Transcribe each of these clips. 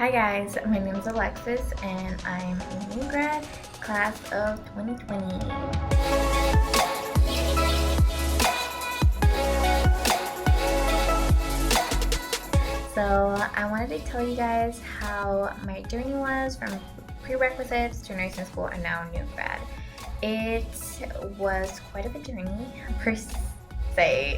Hi guys, my name is Alexis and I'm a new grad, class of 2020. So I wanted to tell you guys how my journey was from prerequisites to nursing school and now new grad. It was quite of a journey per se.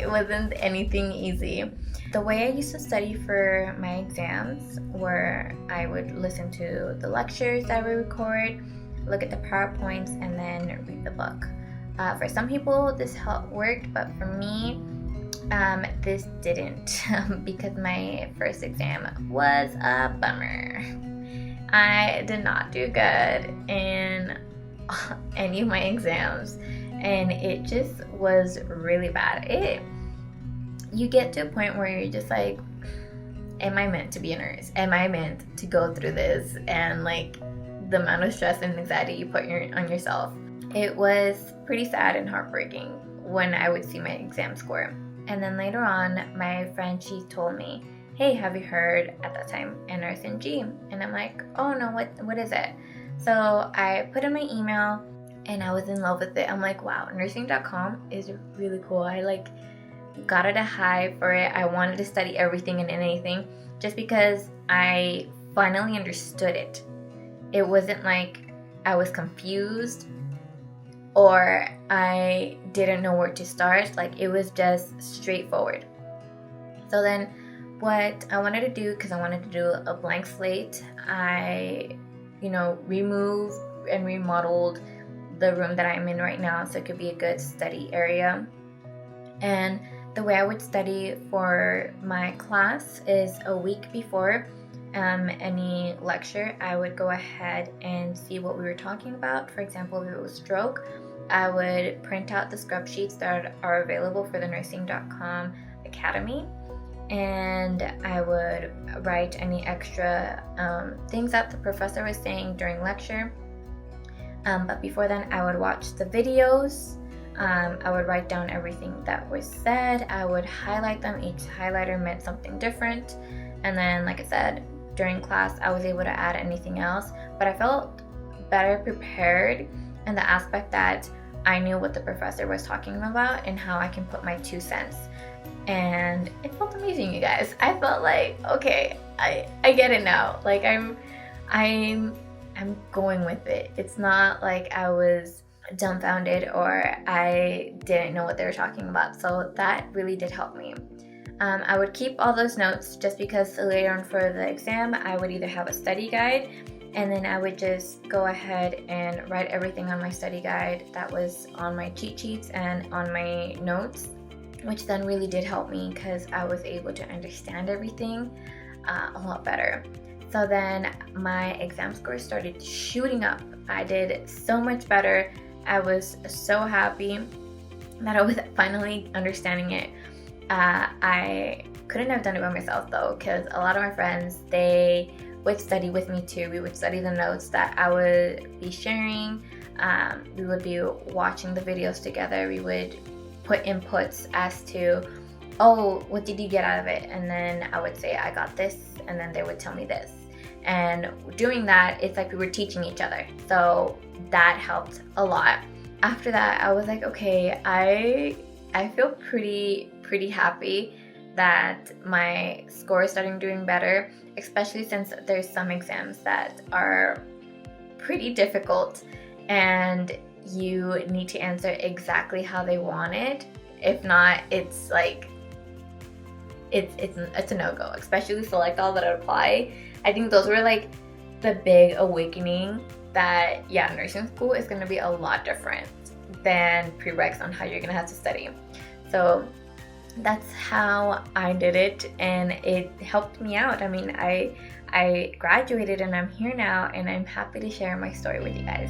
It wasn't anything easy. The way I used to study for my exams were I would listen to the lectures that we record, look at the PowerPoints, and then read the book. For some people this worked, but for me this didn't because my first exam was a bummer. I did not do good in any of my exams and it just was really bad. You get to a point where you're just like, am I meant to be a nurse? Am I meant to go through this? And like the amount of stress and anxiety you put on yourself. It was pretty sad and heartbreaking when I would see my exam score. And then later on, my friend, she told me, hey, have you heard at that time NRSNG? And I'm like, oh no, what is it? So I put in my email and I was in love with it. I'm like, wow, nursing.com is really cool. I got it a high for it. I wanted to study everything and anything just because I finally understood it. It wasn't like I was confused or I didn't know where to start. Like it was just straightforward. So then what I wanted to do, because I wanted to do a blank slate, I removed and remodeled the room that I'm in right now so it could be a good study area. And the way I would study for my class is a week before any lecture, I would go ahead and see what we were talking about. For example, if it was stroke, I would print out the scrub sheets that are available for the nursing.com academy, and I would write any extra things that the professor was saying during lecture. But before then, I would watch the videos. I would write down everything that was said. I would highlight them. Each highlighter meant something different. And then, like I said, during class, I was able to add anything else. But I felt better prepared in the aspect that I knew what the professor was talking about and how I can put my 2 cents. And it felt amazing, you guys. I felt like, okay, I get it now. Like I'm going with it. It's not like I was dumbfounded or I didn't know what they were talking about. So that really did help me. I would keep all those notes just because later on for the exam I would either have a study guide and then I would just go ahead and write everything on my study guide that was on my cheat sheets and on my notes, which then really did help me because I was able to understand everything a lot better. So then my exam score started shooting up. I did so much better. I was so happy that I was finally understanding it. I couldn't have done it by myself though, because a lot of my friends, they would study with me too. We would study the notes that I would be sharing. We would be watching the videos together. We would put inputs as to, oh, what did you get out of it? And then I would say, I got this, and then they would tell me this. And doing that, it's like we were teaching each other. So that helped a lot. After that, I was like, okay, I feel pretty happy that my score is starting doing better, especially since there's some exams that are pretty difficult and you need to answer exactly how they want it. If not, it's like it's a no-go, especially select all that apply. I think those were like the big awakening that nursing school is going to be a lot different than prereqs on how you're going to have to study. So that's how I did it and it helped me out. I mean, I graduated and I'm here now and I'm happy to share my story with you guys.